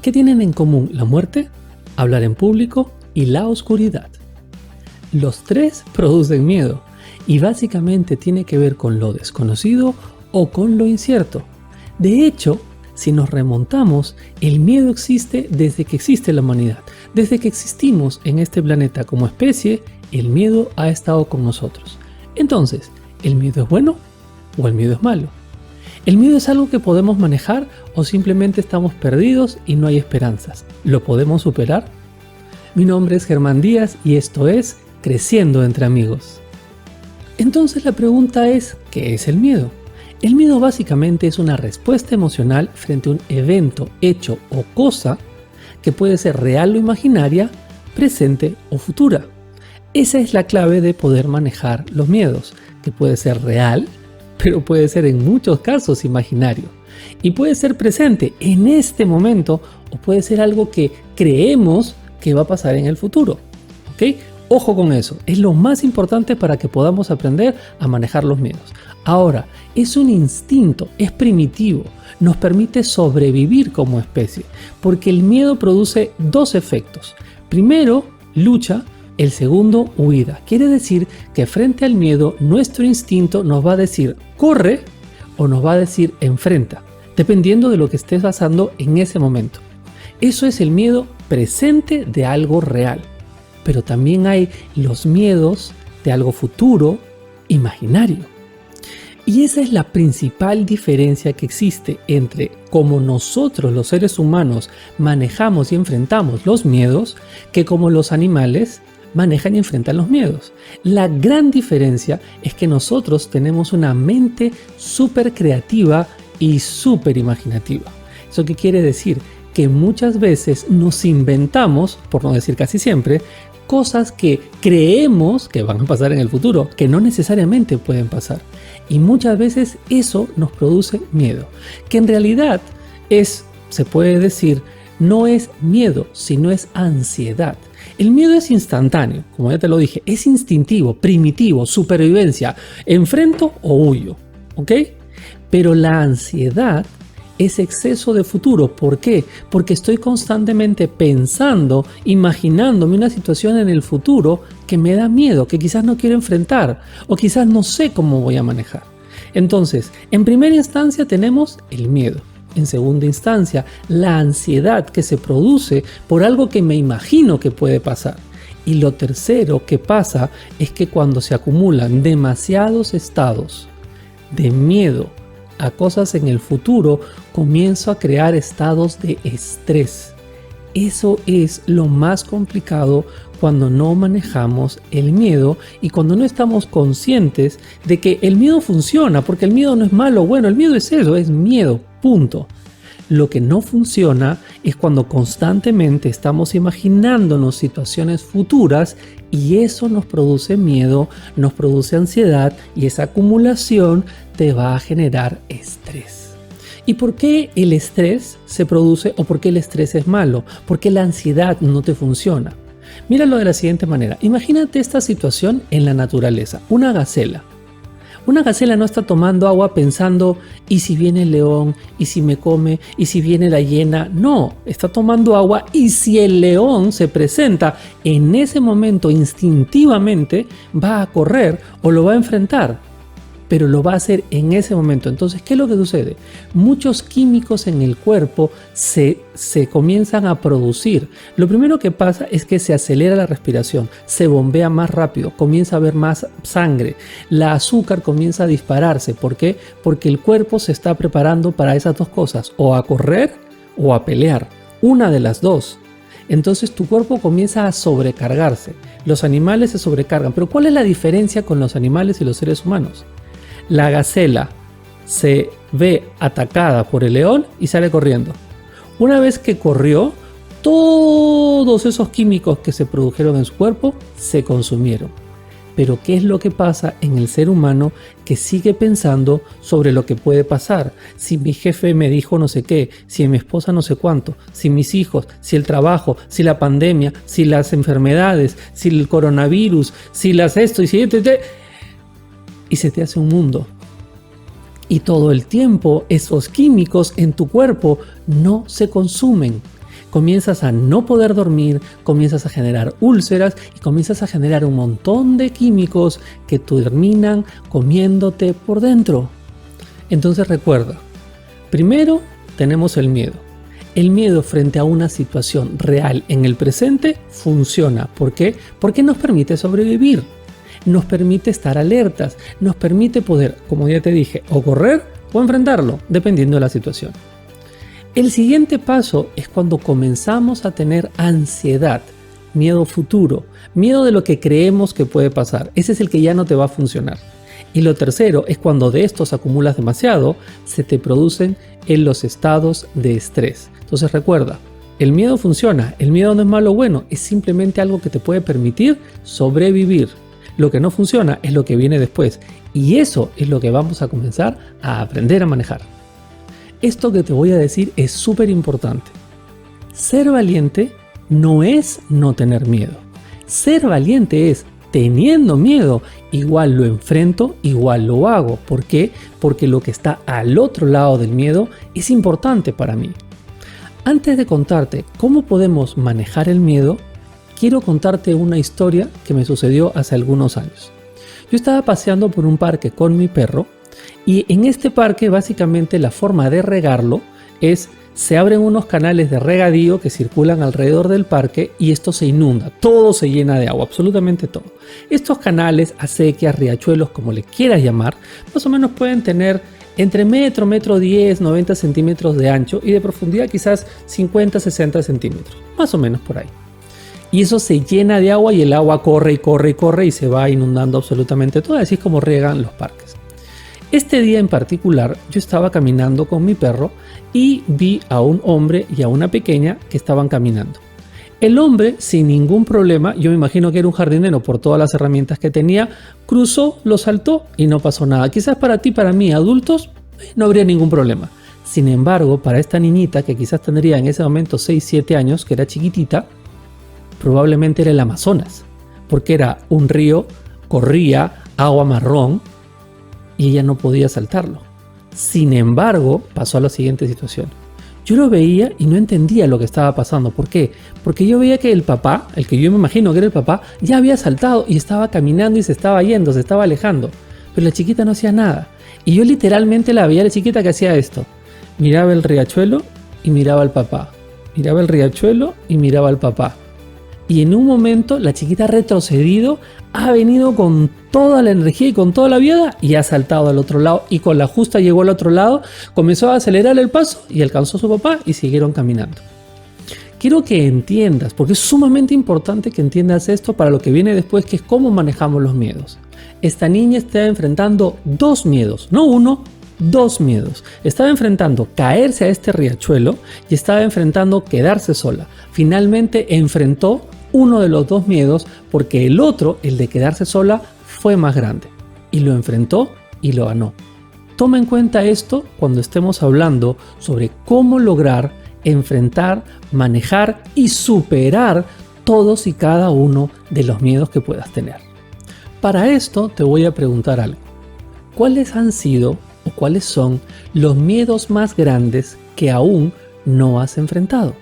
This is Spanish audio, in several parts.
¿Qué tienen en común la muerte, hablar en público y la oscuridad? Los tres producen miedo y básicamente tiene que ver con lo desconocido o con lo incierto. De hecho, si nos remontamos, el miedo existe desde que existe la humanidad. Desde que existimos en este planeta como especie, el miedo ha estado con nosotros. Entonces, ¿el miedo es bueno o el miedo es malo? ¿El miedo es algo que podemos manejar o simplemente estamos perdidos y no hay esperanzas? ¿Lo podemos superar? Mi nombre es Germán Díaz y esto es Creciendo entre Amigos. Entonces la pregunta es, ¿qué es el miedo? El miedo básicamente es una respuesta emocional frente a un evento, hecho o cosa que puede ser real o imaginaria, presente o futura. Esa es la clave de poder manejar los miedos, que puede ser real, pero puede ser en muchos casos imaginario. Y puede ser presente en este momento o puede ser algo que creemos que va a pasar en el futuro. ¿Ok? Ojo con eso, es lo más importante para que podamos aprender a manejar los miedos. Ahora, es un instinto, es primitivo, nos permite sobrevivir como especie, porque el miedo produce dos efectos. Primero, lucha, el segundo, huida. Quiere decir que frente al miedo, nuestro instinto nos va a decir corre o nos va a decir enfrenta, dependiendo de lo que estés pasando en ese momento. Eso es el miedo presente de algo real. Pero también hay los miedos de algo futuro, imaginario. Y esa es la principal diferencia que existe entre cómo nosotros los seres humanos manejamos y enfrentamos los miedos que como los animales manejan y enfrentan los miedos. La gran diferencia es que nosotros tenemos una mente súper creativa y súper imaginativa. ¿Eso qué quiere decir? Que muchas veces nos inventamos, por no decir casi siempre, cosas que creemos que van a pasar en el futuro, que no necesariamente pueden pasar. Y muchas veces eso nos produce miedo, que en realidad se puede decir, no es miedo, sino es ansiedad. El miedo es instantáneo, como ya te lo dije, es instintivo, primitivo, supervivencia, enfrento o huyo, ¿ok? Pero la ansiedad es exceso de futuro. ¿Por qué? Porque estoy constantemente pensando, imaginándome una situación en el futuro que me da miedo, que quizás no quiero enfrentar o quizás no sé cómo voy a manejar. Entonces, en primera instancia tenemos el miedo. En segunda instancia, la ansiedad que se produce por algo que me imagino que puede pasar. Y lo tercero que pasa es que cuando se acumulan demasiados estados de miedo a cosas en el futuro, comienzo a crear estados de estrés. Eso es lo más complicado cuando no manejamos el miedo y cuando no estamos conscientes de que el miedo funciona, porque el miedo no es malo. Bueno, el miedo es eso, es miedo, punto. Lo que no funciona es cuando constantemente estamos imaginándonos situaciones futuras y eso nos produce miedo, nos produce ansiedad y esa acumulación te va a generar estrés. ¿Y por qué el estrés se produce o por qué el estrés es malo? Porque la ansiedad no te funciona. Míralo de la siguiente manera. Imagínate esta situación en la naturaleza. Una gacela. Una gacela no está tomando agua pensando, ¿y si viene el león? ¿Y si me come? ¿Y si viene la hiena? No, está tomando agua y si el león se presenta en ese momento instintivamente va a correr o lo va a enfrentar. Pero lo va a hacer en ese momento. Entonces, ¿qué es lo que sucede? Muchos químicos en el cuerpo se comienzan a producir. Lo primero que pasa es que se acelera la respiración, se bombea más rápido, comienza a haber más sangre, la azúcar comienza a dispararse. ¿Por qué? Porque el cuerpo se está preparando para esas dos cosas, o a correr o a pelear, una de las dos. Entonces tu cuerpo comienza a sobrecargarse. Los animales se sobrecargan. Pero ¿cuál es la diferencia con los animales y los seres humanos? La gacela se ve atacada por el león y sale corriendo. Una vez que corrió, todos esos químicos que se produjeron en su cuerpo se consumieron. Pero ¿qué es lo que pasa en el ser humano que sigue pensando sobre lo que puede pasar? Si mi jefe me dijo no sé qué, si mi esposa no sé cuánto, si mis hijos, si el trabajo, si la pandemia, si las enfermedades, si el coronavirus, si las esto y si esto. Y se te hace un mundo. Y todo el tiempo esos químicos en tu cuerpo no se consumen. comienzas a no poder dormir, comienzas a generar úlceras y comienzas a generar un montón de químicos que terminan comiéndote por dentro. Entonces recuerda, primero tenemos el miedo. El miedo frente a una situación real en el presente funciona. ¿Por qué? Porque nos permite sobrevivir, nos permite estar alertas, nos permite poder, como ya te dije, o correr o enfrentarlo, dependiendo de la situación. El siguiente paso es cuando comenzamos a tener ansiedad, miedo futuro, miedo de lo que creemos que puede pasar. Ese es el que ya no te va a funcionar. Y lo tercero es cuando de estos acumulas demasiado, se te producen en los estados de estrés. Entonces recuerda, el miedo funciona, el miedo no es malo o bueno, es simplemente algo que te puede permitir sobrevivir. Lo que no funciona es lo que viene después y eso es lo que vamos a comenzar a aprender a manejar. Esto que te voy a decir es súper importante. Ser valiente no es no tener miedo. Ser valiente es teniendo miedo, igual lo enfrento, igual lo hago. ¿Por qué? Porque lo que está al otro lado del miedo es importante para mí. Antes de contarte cómo podemos manejar el miedo, quiero contarte una historia que me sucedió hace algunos años. Yo estaba paseando por un parque con mi perro y en este parque básicamente la forma de regarlo es se abren unos canales de regadío que circulan alrededor del parque y esto se inunda, todo se llena de agua, absolutamente todo. Estos canales, acequias, riachuelos, como le quieras llamar, más o menos pueden tener entre metro 10, 90 centímetros de ancho y de profundidad quizás 50, 60 centímetros, más o menos por ahí. Y eso se llena de agua y el agua corre y corre y corre y se va inundando absolutamente todo, así es como riegan los parques. Este día en particular yo estaba caminando con mi perro y vi a un hombre y a una pequeña que estaban caminando. El hombre, sin ningún problema, yo me imagino que era un jardinero por todas las herramientas que tenía, cruzó, lo saltó y no pasó nada. Quizás para ti, para mí, adultos, no habría ningún problema. Sin embargo, para esta niñita, que quizás tendría en ese momento 6, 7 años, que era chiquitita, probablemente era el Amazonas, porque era un río, corría agua marrón y ella no podía saltarlo. Sin embargo, pasó a la siguiente situación. Yo lo veía y no entendía lo que estaba pasando. ¿Por qué? Porque yo veía que el papá, el que yo me imagino que era el papá, ya había saltado y estaba caminando y se estaba yendo, se estaba alejando. Pero la chiquita no hacía nada. Y yo literalmente la veía a la chiquita que hacía esto. Miraba el riachuelo y miraba al papá. Miraba el riachuelo y miraba al papá. Y en un momento la chiquita ha retrocedido, ha venido con toda la energía y con toda la vida y ha saltado al otro lado y con la justa llegó al otro lado, comenzó a acelerar el paso y alcanzó a su papá y siguieron caminando. Quiero que entiendas, porque es sumamente importante que entiendas esto para lo que viene después, que es cómo manejamos los miedos. Esta niña está enfrentando dos miedos, no uno, dos miedos. Estaba enfrentando caerse a este riachuelo y estaba enfrentando quedarse sola. Finalmente enfrentó uno de los dos miedos porque el otro, el de quedarse sola, fue más grande y lo enfrentó y lo ganó. Toma en cuenta esto cuando estemos hablando sobre cómo lograr enfrentar, manejar y superar todos y cada uno de los miedos que puedas tener. Para esto te voy a preguntar algo. ¿Cuáles han sido o cuáles son los miedos más grandes que aún no has enfrentado?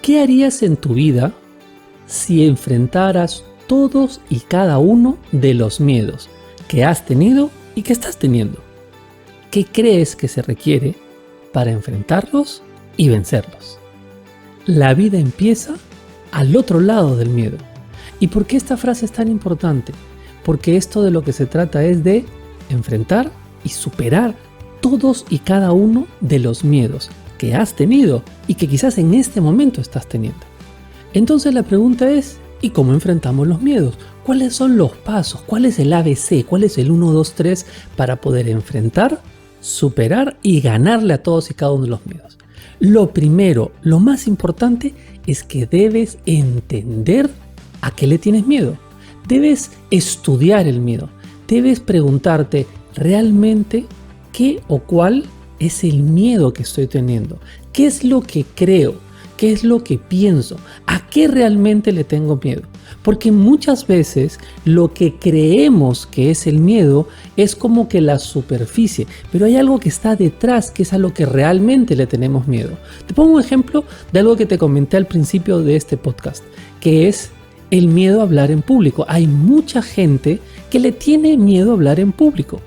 ¿Qué harías en tu vida si enfrentaras todos y cada uno de los miedos que has tenido y que estás teniendo? ¿Qué crees que se requiere para enfrentarlos y vencerlos? La vida empieza al otro lado del miedo. ¿Y por qué esta frase es tan importante? Porque esto de lo que se trata es de enfrentar y superar todos y cada uno de los miedos que has tenido y que quizás en este momento estás teniendo. Entonces la pregunta es, ¿y cómo enfrentamos los miedos? ¿Cuáles son los pasos? ¿Cuál es el ABC? ¿Cuál es el 1, 2, 3 para poder enfrentar, superar y ganarle a todos y cada uno de los miedos? Lo primero, lo más importante es que debes entender a qué le tienes miedo. Debes estudiar el miedo. Debes preguntarte realmente qué o cuál es el miedo que estoy teniendo. ¿Qué es lo que creo? ¿Qué es lo que pienso? ¿A qué realmente le tengo miedo? Porque muchas veces lo que creemos que es el miedo es como que la superficie, pero hay algo que está detrás que es a lo que realmente le tenemos miedo. Te pongo un ejemplo de algo que te comenté al principio de este podcast, que es el miedo a hablar en público. Hay mucha gente que le tiene miedo a hablar en público,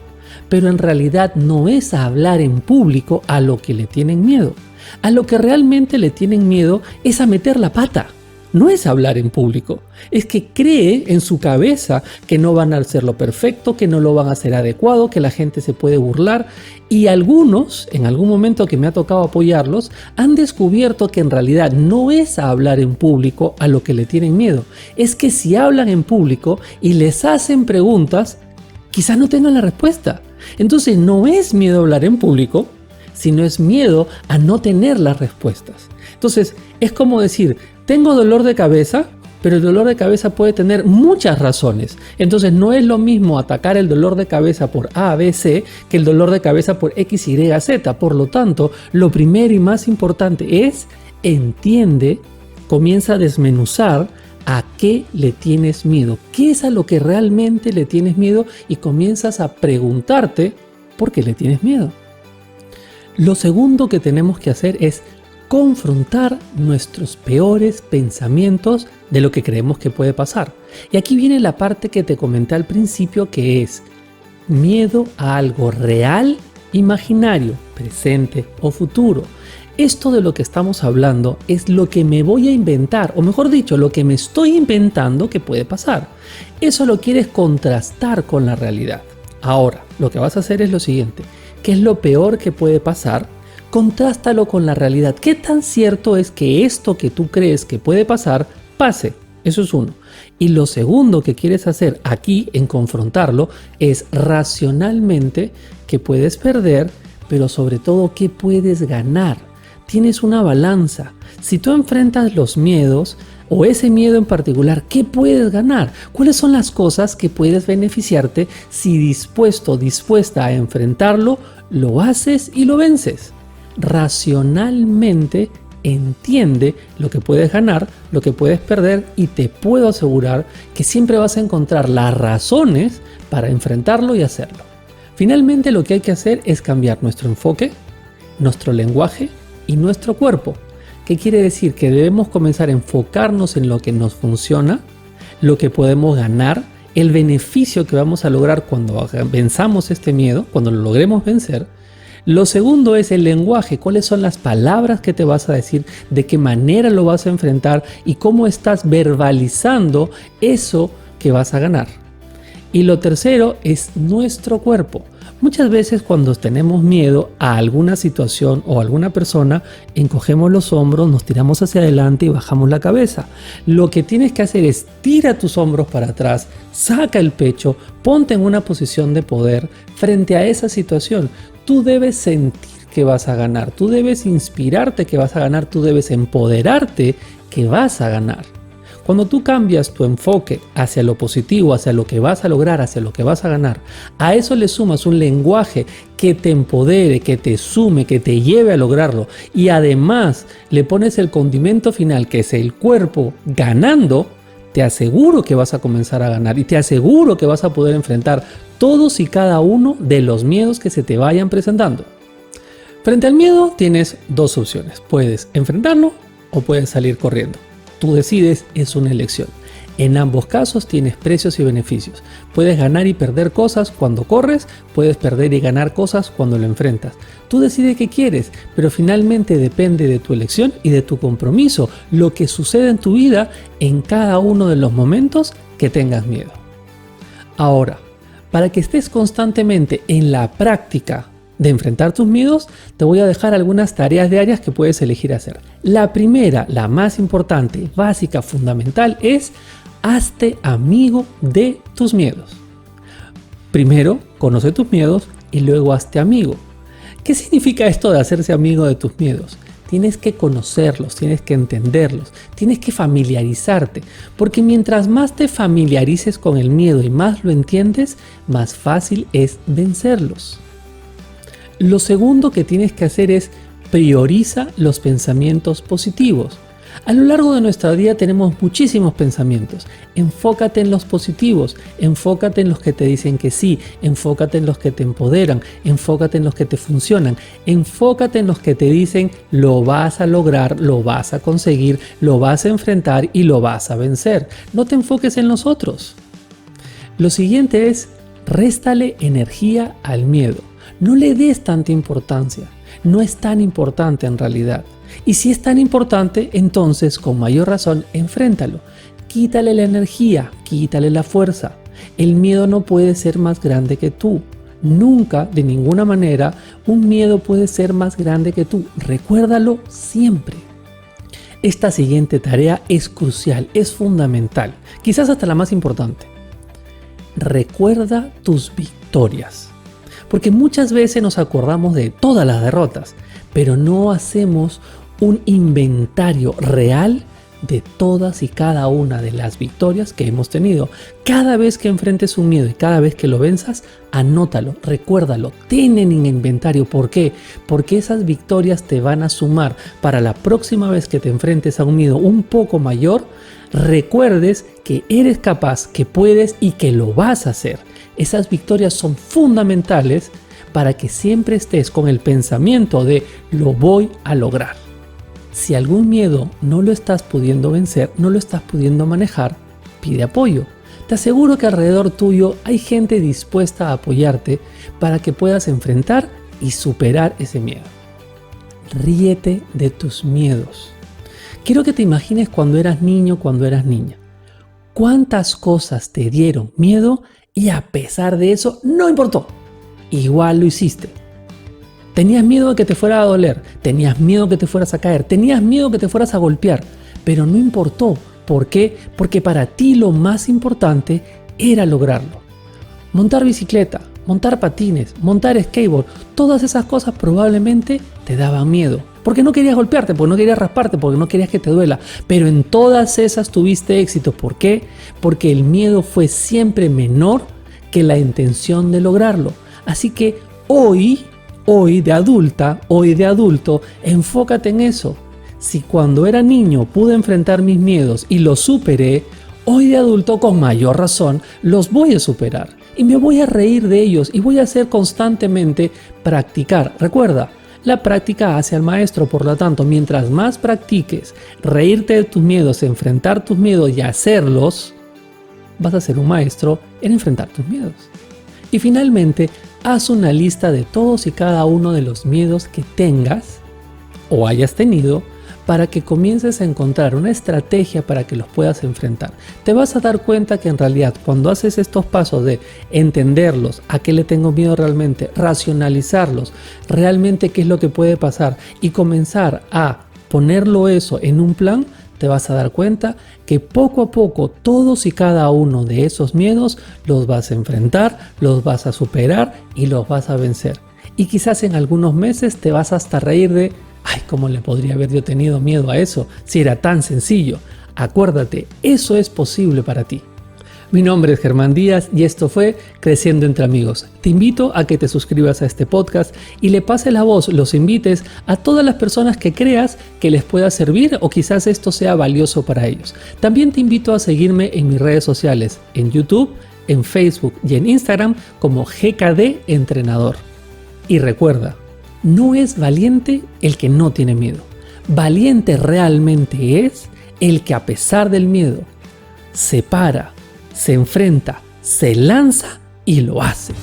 pero en realidad no es a hablar en público a lo que le tienen miedo. A lo que realmente le tienen miedo es a meter la pata. No es hablar en público, es que cree en su cabeza que no van a hacerlo perfecto, que no lo van a hacer adecuado, que la gente se puede burlar. Y algunos, en algún momento que me ha tocado apoyarlos, han descubierto que en realidad no es a hablar en público a lo que le tienen miedo. Es que si hablan en público y les hacen preguntas, quizás no tengan la respuesta. Entonces no es miedo a hablar en público, sino es miedo a no tener las respuestas. Entonces es como decir, tengo dolor de cabeza, pero el dolor de cabeza puede tener muchas razones. Entonces no es lo mismo atacar el dolor de cabeza por A, B, C que el dolor de cabeza por X, Y, Z. Por lo tanto, lo primero y más importante es entiende, comienza a desmenuzar a qué le tienes miedo, qué es a lo que realmente le tienes miedo y comienzas a preguntarte por qué le tienes miedo. Lo segundo que tenemos que hacer es confrontar nuestros peores pensamientos de lo que creemos que puede pasar. Y aquí viene la parte que te comenté al principio, que es miedo a algo real, imaginario, presente o futuro. Esto de lo que estamos hablando es lo que me voy a inventar, o mejor dicho, lo que me estoy inventando que puede pasar. Eso lo quieres contrastar con la realidad. Ahora, lo que vas a hacer es lo siguiente. ¿Qué es lo peor que puede pasar? Contrástalo con la realidad. ¿Qué tan cierto es que esto que tú crees que puede pasar, pase? Eso es uno. Y lo segundo que quieres hacer aquí en confrontarlo es racionalmente qué puedes perder, pero sobre todo qué puedes ganar. Tienes una balanza. Si tú enfrentas los miedos o ese miedo en particular, ¿qué puedes ganar? ¿Cuáles son las cosas que puedes beneficiarte si dispuesto o dispuesta a enfrentarlo, lo haces y lo vences? Racionalmente entiende lo que puedes ganar, lo que puedes perder y te puedo asegurar que siempre vas a encontrar las razones para enfrentarlo y hacerlo. Finalmente lo que hay que hacer es cambiar nuestro enfoque, nuestro lenguaje y nuestro cuerpo. ¿Qué quiere decir? Que debemos comenzar a enfocarnos en lo que nos funciona, lo que podemos ganar, el beneficio que vamos a lograr cuando venzamos este miedo, cuando lo logremos vencer. Lo segundo es el lenguaje, cuáles son las palabras que te vas a decir, de qué manera lo vas a enfrentar y cómo estás verbalizando eso que vas a ganar. Y lo tercero es nuestro cuerpo. Muchas veces cuando tenemos miedo a alguna situación o a alguna persona, encogemos los hombros, nos tiramos hacia adelante y bajamos la cabeza. Lo que tienes que hacer es tira tus hombros para atrás, saca el pecho, ponte en una posición de poder frente a esa situación. Tú debes sentir que vas a ganar, tú debes inspirarte que vas a ganar, tú debes empoderarte que vas a ganar. Cuando tú cambias tu enfoque hacia lo positivo, hacia lo que vas a lograr, hacia lo que vas a ganar, a eso le sumas un lenguaje que te empodere, que te sume, que te lleve a lograrlo y además le pones el condimento final que es el cuerpo ganando, te aseguro que vas a comenzar a ganar y te aseguro que vas a poder enfrentar todos y cada uno de los miedos que se te vayan presentando. Frente al miedo tienes dos opciones, puedes enfrentarlo o puedes salir corriendo. Tú decides, es una elección. En ambos casos tienes precios y beneficios. Puedes ganar y perder cosas cuando corres, puedes perder y ganar cosas cuando lo enfrentas. Tú decides qué quieres, pero finalmente depende de tu elección y de tu compromiso, lo que sucede en tu vida en cada uno de los momentos que tengas miedo. Ahora, para que estés constantemente en la práctica de enfrentar tus miedos, te voy a dejar algunas tareas diarias que puedes elegir hacer. La primera, la más importante, básica, fundamental, es hazte amigo de tus miedos. Primero, conoce tus miedos y luego hazte amigo. ¿Qué significa esto de hacerse amigo de tus miedos? Tienes que conocerlos, tienes que entenderlos, tienes que familiarizarte, porque mientras más te familiarices con el miedo y más lo entiendes, más fácil es vencerlos. Lo segundo que tienes que hacer es prioriza los pensamientos positivos. A lo largo de nuestra vida tenemos muchísimos pensamientos. Enfócate en los positivos, enfócate en los que te dicen que sí, enfócate en los que te empoderan, enfócate en los que te funcionan, enfócate en los que te dicen lo vas a lograr, lo vas a conseguir, lo vas a enfrentar y lo vas a vencer. No te enfoques en los otros. Lo siguiente es, réstale energía al miedo. No le des tanta importancia. No es tan importante en realidad. Y si es tan importante, entonces con mayor razón enfréntalo. Quítale la energía, quítale la fuerza. El miedo no puede ser más grande que tú. Nunca, de ninguna manera, un miedo puede ser más grande que tú. Recuérdalo siempre. Esta siguiente tarea es crucial, es fundamental, quizás hasta la más importante. Recuerda tus victorias. Porque muchas veces nos acordamos de todas las derrotas, pero no hacemos un inventario real de todas y cada una de las victorias que hemos tenido. Cada vez que enfrentes un miedo y cada vez que lo venzas, anótalo, recuérdalo, ten en inventario. ¿Por qué? Porque esas victorias te van a sumar para la próxima vez que te enfrentes a un miedo un poco mayor. Recuerdes que eres capaz, que puedes y que lo vas a hacer. Esas victorias son fundamentales para que siempre estés con el pensamiento de lo voy a lograr. Si algún miedo no lo estás pudiendo vencer, no lo estás pudiendo manejar, pide apoyo. Te aseguro que alrededor tuyo hay gente dispuesta a apoyarte para que puedas enfrentar y superar ese miedo. Ríete de tus miedos. Quiero que te imagines cuando eras niño, cuando eras niña. ¿Cuántas cosas te dieron miedo y a pesar de eso no importó? Igual lo hiciste. Tenías miedo de que te fuera a doler, tenías miedo que te fueras a caer, tenías miedo que te fueras a golpear, pero no importó. ¿Por qué? Porque para ti lo más importante era lograrlo. Montar bicicleta, montar patines, montar skateboard, todas esas cosas probablemente te daban miedo. Porque no querías golpearte, porque no querías rasparte, porque no querías que te duela. Pero en todas esas tuviste éxito. ¿Por qué? Porque el miedo fue siempre menor que la intención de lograrlo. Así que hoy de adulto, enfócate en eso. Si cuando era niño pude enfrentar mis miedos y los superé, hoy de adulto con mayor razón los voy a superar. Y me voy a reír de ellos y voy a hacer constantemente practicar. Recuerda, la práctica hace al maestro, por lo tanto, mientras más practiques reírte de tus miedos, enfrentar tus miedos y hacerlos, vas a ser un maestro en enfrentar tus miedos. Y finalmente, haz una lista de todos y cada uno de los miedos que tengas o hayas tenido para que comiences a encontrar una estrategia para que los puedas enfrentar. Te vas a dar cuenta que en realidad cuando haces estos pasos de entenderlos, a qué le tengo miedo realmente, racionalizarlos, realmente qué es lo que puede pasar y comenzar a ponerlo eso en un plan, te vas a dar cuenta que poco a poco todos y cada uno de esos miedos los vas a enfrentar, los vas a superar y los vas a vencer. Y quizás en algunos meses te vas hasta reír de ¡ay, cómo le podría haber yo tenido miedo a eso si era tan sencillo! Acuérdate, eso es posible para ti. Mi nombre es Germán Díaz y esto fue Creciendo entre Amigos. Te invito a que te suscribas a este podcast y le pases la voz, los invites a todas las personas que creas que les pueda servir o quizás esto sea valioso para ellos. También te invito a seguirme en mis redes sociales, en YouTube, en Facebook y en Instagram como GKD Entrenador. Y recuerda, no es valiente el que no tiene miedo. Valiente realmente es el que a pesar del miedo se para, se enfrenta, se lanza y lo hace.